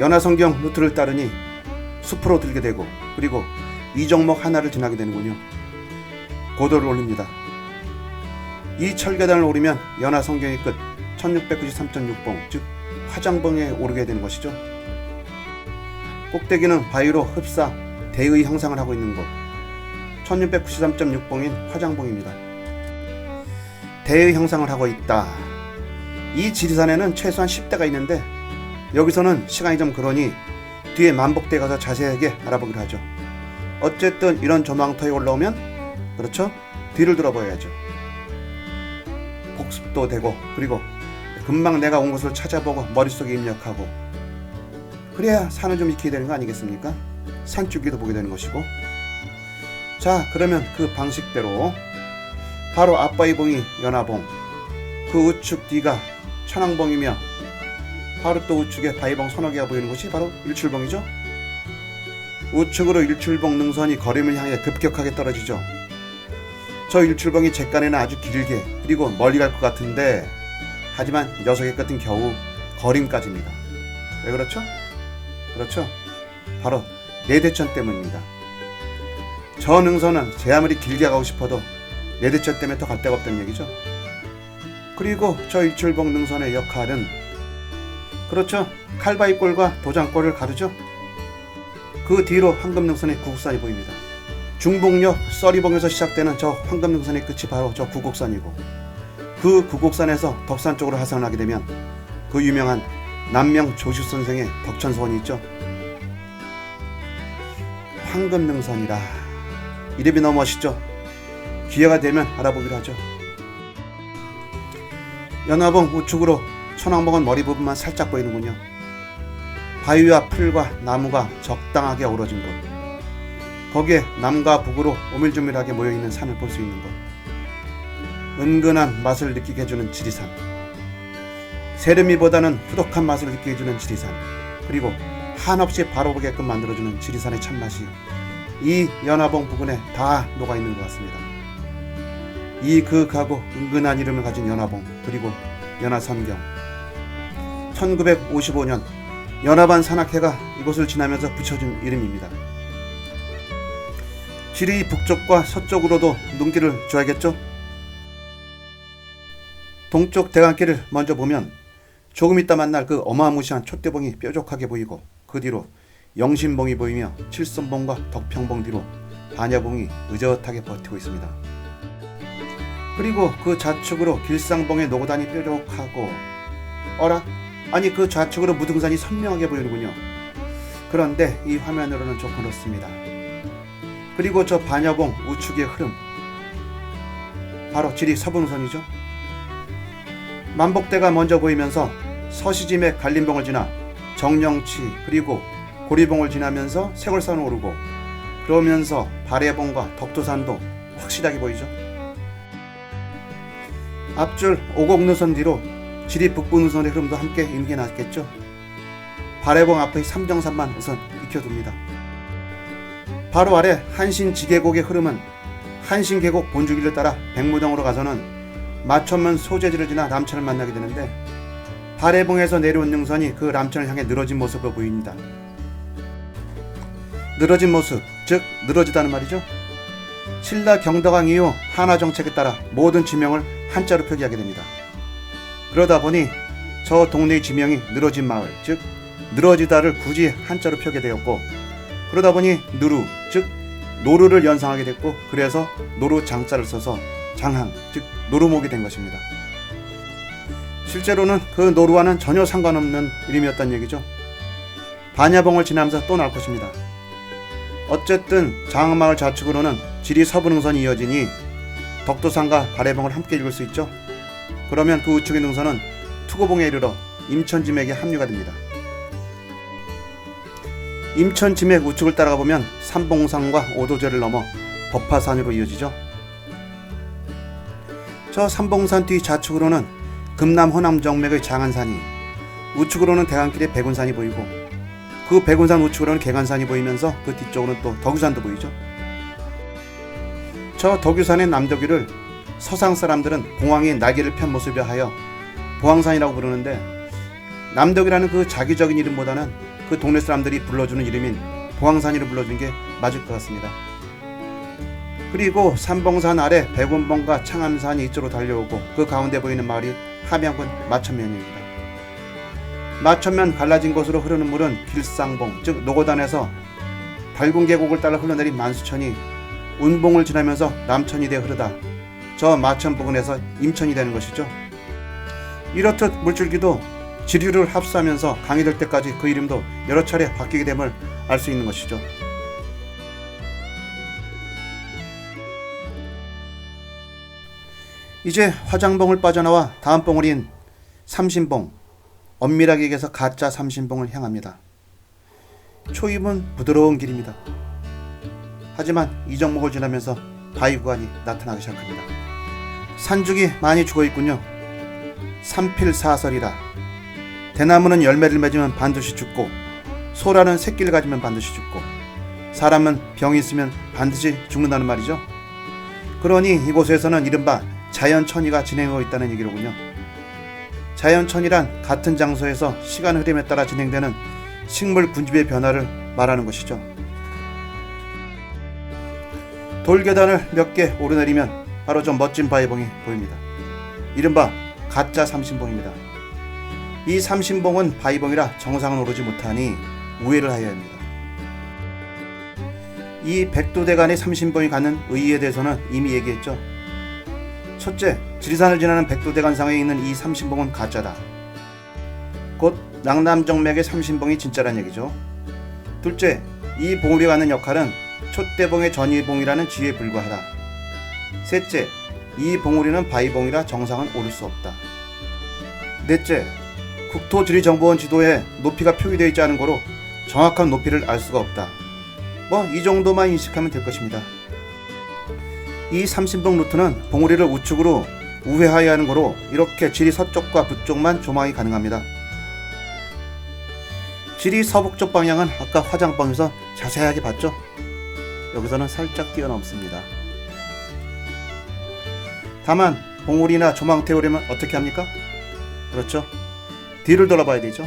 연화성경 루트를 따르니 숲으로 들게 되고 그리고 이정목 하나를 지나게 되는군요. 고도를 올립니다. 이 철계단을 오르면 연화성경의 끝 1693.6봉 즉 화장봉에 오르게 되는 것이죠. 꼭대기는 바위로 흡사 대의 형상을 하고 있는 곳 1693.6봉인 화장봉입니다. 대의 형상을 하고 있다. 이 지리산에는 최소한 10대가 있는데 여기서는 시간이 좀 그러니 뒤에 만복대에 가서 자세하게 알아보기로 하죠. 어쨌든 이런 조망터에 올라오면 그렇죠? 뒤를 돌아봐야죠. 복습도 되고 그리고 금방 내가 온 곳을 찾아보고 머릿속에 입력하고 그래야 산을 좀 익히게 되는 거 아니겠습니까? 산줄기도 보게 되는 것이고. 자, 그러면 그 방식대로 바로 앞바위 봉이 연화봉, 그 우측 뒤가 천왕봉이며 바로 또 우측에 바위봉 서너 개가 보이는 곳이 바로 일출봉이죠. 우측으로 일출봉 능선이 거림을 향해 급격하게 떨어지죠. 저 일출봉이 잿간에는 아주 길게 그리고 멀리 갈 것 같은데 하지만 녀석의 끝은 겨우 거림까지입니다. 왜 그렇죠? 그렇죠. 바로 내대천 때문입니다. 저 능선은 제 아무리 길게 가고 싶어도 내대천 때문에 더 갈 데가 없다는 얘기죠. 그리고 저 일출봉 능선의 역할은 그렇죠. 칼바위골과 도장골을 가르죠. 그 뒤로 황금능선의 구곡산이 보입니다. 중봉역 써리봉에서 시작되는 저 황금능선의 끝이 바로 저 구곡산이고 그 구곡산에서 덕산 쪽으로 하산을 하게 되면 그 유명한 남명 조슈 선생의 덕천소원이 있죠. 황금능선이라 이름이 너무 멋있죠. 기회가 되면 알아보기로 하죠. 연화봉 우측으로 천왕봉은 머리 부분만 살짝 보이는군요. 바위와 풀과 나무가 적당하게 어우러진 곳, 거기에 남과 북으로 오밀조밀하게 모여있는 산을 볼 수 있는 곳, 은근한 맛을 느끼게 해주는 지리산, 세르미보다는 후덕한 맛을 느끼게 해주는 지리산, 그리고 한없이 바로 보게끔 만들어주는 지리산의 참맛이 이 연화봉 부근에 다 녹아있는 것 같습니다. 이 극하고 은근한 이름을 가진 연화봉 그리고 연화선경, 1955년 연화반 산악회가 이곳을 지나면서 붙여준 이름입니다. 지리 북쪽과 서쪽으로도 눈길을 줘야겠죠? 동쪽 대간길을 먼저 보면 조금 있다 만날 그 어마무시한 촛대봉이 뾰족하게 보이고 그 뒤로 영신봉이 보이며 칠선봉과 덕평봉 뒤로 반야봉이 의젓하게 버티고 있습니다. 그리고 그 좌측으로 길상봉의 노고단이 뾰족하고 어라? 아니 그 좌측으로 무등산이 선명하게 보이는군요. 그런데 이 화면으로는 좀 그렇습니다. 그리고 저 반야봉 우측의 흐름 바로 지리 서분선이죠. 만복대가 먼저 보이면서 서시짐의 갈림봉을 지나 정령치 그리고 고리봉을 지나면서 세골산을 오르고 그러면서 발해봉과 덕도산도 확실하게 보이죠. 앞줄 오곡능선 뒤로 지리 북부능선의 흐름도 함께 임기났겠죠. 발해봉 앞의 삼정산만 우선 익혀둡니다. 바로 아래 한신지계곡의 흐름은 한신계곡 본주길을 따라 백무동으로 가서는 마천면 소재지를 지나 남천을 만나게 되는데 발해봉에서 내려온 능선이 그 남천을 향해 늘어진 모습으로 보입니다. 늘어진 모습, 즉 늘어지다는 말이죠. 신라 경덕왕 이후 한화 정책에 따라 모든 지명을 한자로 표기하게 됩니다. 그러다 보니 저 동네의 지명이 늘어진 마을, 즉 늘어지다를 굳이 한자로 표기되었고 그러다 보니 누루, 즉 노루를 연상하게 됐고 그래서 노루 장자를 써서 장항, 즉 노루목이 된 것입니다. 실제로는 그 노루와는 전혀 상관없는 이름이었단 얘기죠. 반야봉을 지나면서 또 나올 것입니다. 어쨌든 장항마을 좌측으로는 지리 서부능선이 이어지니 덕도산과 발해봉을 함께 읽을 수 있죠. 그러면 그 우측의 능선은 투고봉에 이르러 임천지맥에 합류가 됩니다. 임천지맥 우측을 따라가 보면 삼봉산과 오도제를 넘어 법화산으로 이어지죠. 저 삼봉산 뒤 좌측으로는 금남 호남 정맥의 장안산이, 우측으로는 대간길의 백운산이 보이고 그 백운산 우측으로는 개간산이 보이면서 그 뒤쪽으로는 또 덕유산도 보이죠. 저 덕유산의 남덕유를 서상 사람들은 봉황이 날개를 편 모습에 하여 보황산이라고 부르는데 남덕이라는 그 자기적인 이름보다는 그 그 동네 사람들이 불러주는 이름인 봉황산이로 불러준 게 맞을 것 같습니다. 그리고 삼봉산 아래 백운봉과 창암산이 이쪽으로 달려오고 그 가운데 보이는 마을이 함양군 마천면입니다. 마천면 갈라진 곳으로 흐르는 물은 길상봉, 즉 노고단에서 달군 계곡을 따라 흘러내린 만수천이 운봉을 지나면서 남천이 되어 흐르다 저 마천 부근에서 임천이 되는 것이죠. 이렇듯 물줄기도 지류를 합수하면서 강이 될 때까지 그 이름도 여러 차례 바뀌게 됨을 알 수 있는 것이죠. 이제 화장봉을 빠져나와 다음 봉우리인 삼신봉, 엄밀하게 얘기해서 가짜 삼신봉을 향합니다. 초입은 부드러운 길입니다. 하지만 이정목을 지나면서 바위 구간이 나타나기 시작합니다. 산죽이 많이 죽어있군요. 삼필사설이라 대나무는 열매를 맺으면 반드시 죽고 소라는 새끼를 가지면 반드시 죽고 사람은 병이 있으면 반드시 죽는다는 말이죠. 그러니 이곳에서는 이른바 자연천이가 진행하고 있다는 얘기로군요. 자연천이란 같은 장소에서 시간 흐름에 따라 진행되는 식물 군집의 변화를 말하는 것이죠. 돌계단을 몇 개 오르내리면 바로 저 멋진 바위봉이 보입니다. 이른바 가짜 삼신봉입니다. 이 삼신봉은 바위봉이라 정상은 오르지 못하니 우회를 하여야 합니다. 이 백두대간의 삼신봉이 가는 의의에 대해서는 이미 얘기했죠. 첫째, 지리산을 지나는 백두대간상에 있는 이 삼신봉은 가짜다. 곧 낙남정맥의 삼신봉이 진짜란 얘기죠. 둘째, 이 봉우리가 하는 역할은 촛대봉의 전이봉이라는 지위에 불과하다. 셋째, 이 봉우리는 바위봉이라 정상은 오를 수 없다. 넷째, 국토지리정보원 지도에 높이가 표기되어 있지 않은 거로 정확한 높이를 알 수가 없다. 이 정도만 인식하면 될 것입니다. 이 삼신봉 루트는 봉우리를 우측으로 우회하여야 하는 거로 이렇게 지리 서쪽과 북쪽만 조망이 가능합니다. 지리 서북쪽 방향은 아까 화장봉에서 자세하게 봤죠? 여기서는 살짝 뛰어넘습니다. 다만 봉우리나 조망 태우려면 어떻게 합니까? 그렇죠. 뒤를 돌아봐야 되죠.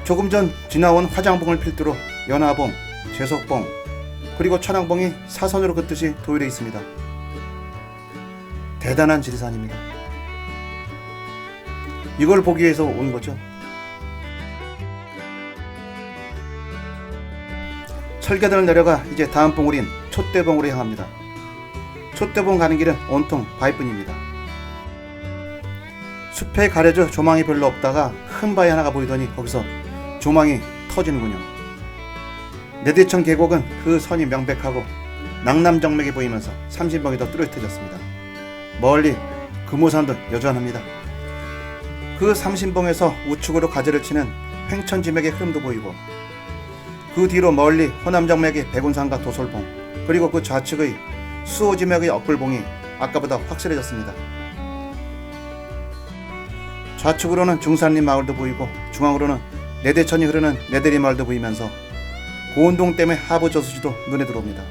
조금 전 지나온 화장봉을 필두로 연화봉, 제석봉, 그리고 천왕봉이 사선으로 긋듯이 도열해 있습니다. 대단한 지리산입니다. 이걸 보기 위해서 온 거죠. 철계단을 내려가 이제 다음 봉우리인 촛대봉으로 향합니다. 촛대봉 가는 길은 온통 바위뿐입니다. 숲에 가려져 조망이 별로 없다가 큰 바위 하나가 보이더니 거기서 조망이 터지는군요. 내대천 계곡은 그 선이 명백하고 낙남정맥이 보이면서 삼신봉이 더 뚜렷해졌습니다. 멀리 금오산도 여전합니다. 그 삼신봉에서 우측으로 가지를 치는 횡천지맥의 흐름도 보이고 그 뒤로 멀리 호남정맥의 백운산과 도솔봉 그리고 그 좌측의 수호지맥의 억불봉이 아까보다 확실해졌습니다. 좌측으로는 중산림 마을도 보이고 중앙으로는 내대천이 흐르는 내대리 마을도 보이면서 고운동 댐의 하부 저수지도 눈에 들어옵니다.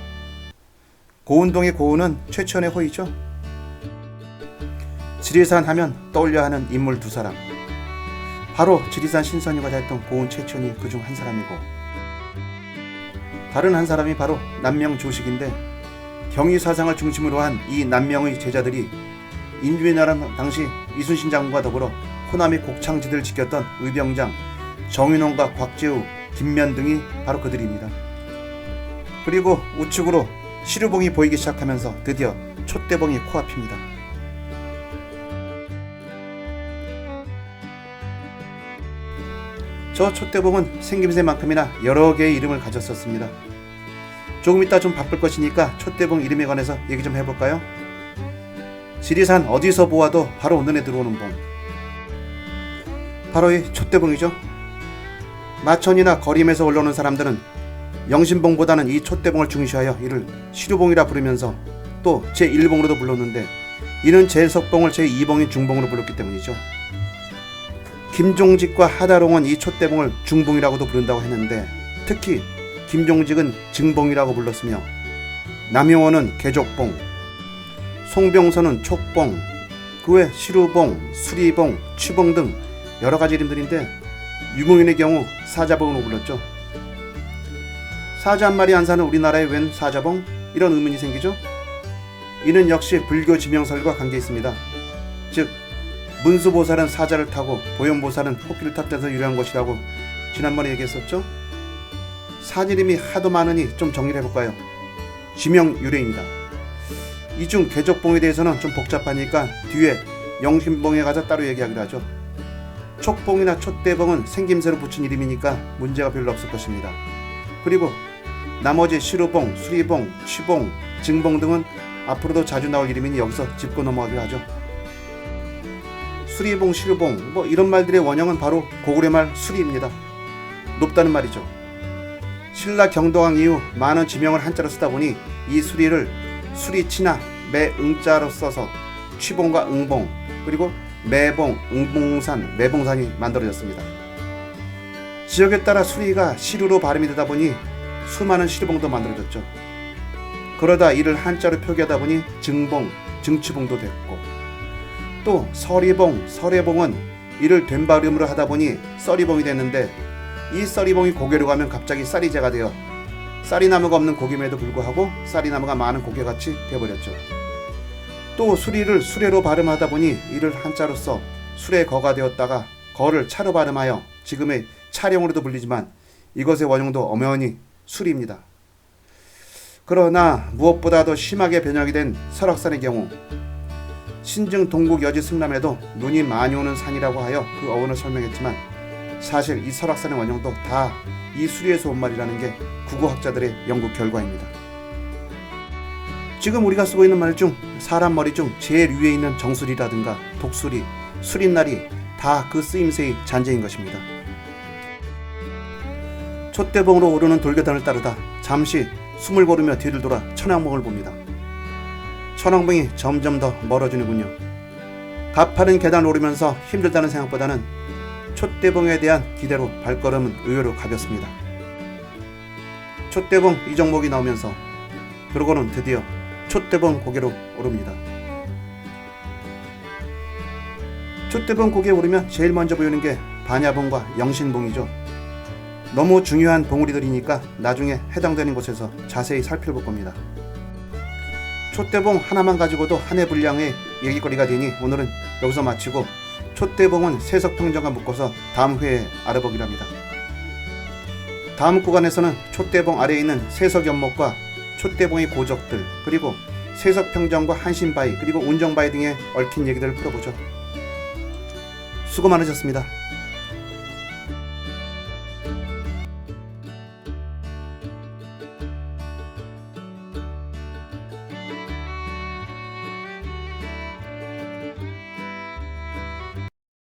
고운동의 고운은 최천의 호이죠. 지리산 하면 떠올려야 하는 인물 두 사람, 바로 지리산 신선유가 됐던 고운 최천이 그중 한 사람이고 다른 한 사람이 바로 남명 조식인데 경의사상을 중심으로 한 이 남명의 제자들이 인주의 나라 당시 이순신 장군과 더불어 호남의 곡창지대를 지켰던 의병장 정인원과 곽재우, 김면 등이 바로 그들입니다. 그리고 우측으로 시루봉이 보이기 시작하면서 드디어 촛대봉이 코앞입니다. 저 촛대봉은 생김새만큼이나 여러 개의 이름을 가졌었습니다. 조금 이따 좀 바쁠 것이니까 촛대봉 이름에 관해서 얘기 좀 해볼까요? 지리산 어디서 보아도 바로 눈에 들어오는 봉, 바로 이 촛대봉이죠. 마천이나 거림에서 올라오는 사람들은 영신봉보다는 이 촛대봉을 중시하여 이를 시루봉이라 부르면서 또 제1봉으로도 불렀는데 이는 제석봉을 제2봉인 중봉으로 불렀기 때문이죠. 김종직과 하다롱은 이 촛대봉을 중봉이라고도 부른다고 했는데 특히 김종직은 증봉이라고 불렀으며 남용원은 개족봉, 송병선은 촉봉, 그 외 시루봉, 수리봉, 취봉 등 여러가지 이름들인데 유목민의 경우 사자봉으로 불렀죠. 사자 한 마리 안 사는 우리나라에 웬 사자봉? 이런 의문이 생기죠. 이는 역시 불교 지명설과 관계 있습니다. 즉 문수보살은 사자를 타고 보현보살은 호끼를 탔다서 유래한 것이라고 지난번에 얘기했었죠. 사지름이 하도 많으니 좀 정리를 해볼까요? 지명 유래입니다. 이 중 개족봉에 대해서는 좀 복잡하니까 뒤에 영신봉에 가서 따로 얘기하기로 하죠. 촉봉이나 촛대봉은 생김새로 붙인 이름이니까 문제가 별로 없을 것입니다. 그리고 나머지 시루봉, 수리봉, 취봉, 증봉 등은 앞으로도 자주 나올 이름이니 여기서 짚고 넘어가기로 하죠. 수리봉, 시루봉 이런 말들의 원형은 바로 고구려 말 수리입니다. 높다는 말이죠. 신라 경동왕 이후 많은 지명을 한자로 쓰다 보니 이 수리를 수리치나 매응자로 써서 취봉과 응봉 그리고 매봉, 응봉산, 매봉산이 만들어졌습니다. 지역에 따라 수리가 시루로 발음이 되다 보니 수많은 시루봉도 만들어졌죠. 그러다 이를 한자로 표기하다 보니 증봉, 증취봉도 됐고 또 서리봉, 설해봉은 이를 된발음으로 하다 보니 썰이봉이 됐는데 이 썰이봉이 고개로 가면 갑자기 쌀이제가 되어 쌀이나무가 없는 고개임에도 불구하고 쌀이나무가 많은 고개같이 되어버렸죠. 또 수리를 수레로 발음하다 보니 이를 한자로 써 수레거가 되었다가 거를 차로 발음하여 지금의 차령으로도 불리지만 이것의 원형도 엄연히 수리입니다. 그러나 무엇보다 더 심하게 변형이 된 설악산의 경우 신증 동국 여지 승람에도 눈이 많이 오는 산이라고 하여 그 어원을 설명했지만 사실 이 설악산의 원형도 다 이 수리에서 온 말이라는 게 국어학자들의 연구 결과입니다. 지금 우리가 쓰고 있는 말 중 사람 머리 중 제일 위에 있는 정수리라든가 독수리, 수린날이 다 그 쓰임새의 잔재인 것입니다. 촛대봉으로 오르는 돌계단을 따르다 잠시 숨을 고르며 뒤를 돌아 천왕봉을 봅니다. 천왕봉이 점점 더 멀어지는군요. 가파른 계단을 오르면서 힘들다는 생각보다는 촛대봉에 대한 기대로 발걸음은 의외로 가볍습니다. 촛대봉 이정목이 나오면서 그러고는 드디어 촛대봉 고개로 오릅니다. 촛대봉 고개에 오르면 제일 먼저 보이는 게 반야봉과 영신봉이죠. 너무 중요한 봉우리들이니까 나중에 해당되는 곳에서 자세히 살펴볼 겁니다. 촛대봉 하나만 가지고도 한 해 분량의 얘기거리가 되니 오늘은 여기서 마치고 촛대봉은 세석평전과 묶어서 다음 회에 알아보기로 합니다. 다음 구간에서는 촛대봉 아래에 있는 세석연못과 촛대봉의 고적들 그리고 세석평전과 한신바위 그리고 운정바위 등에 얽힌 얘기들을 풀어보죠. 수고 많으셨습니다.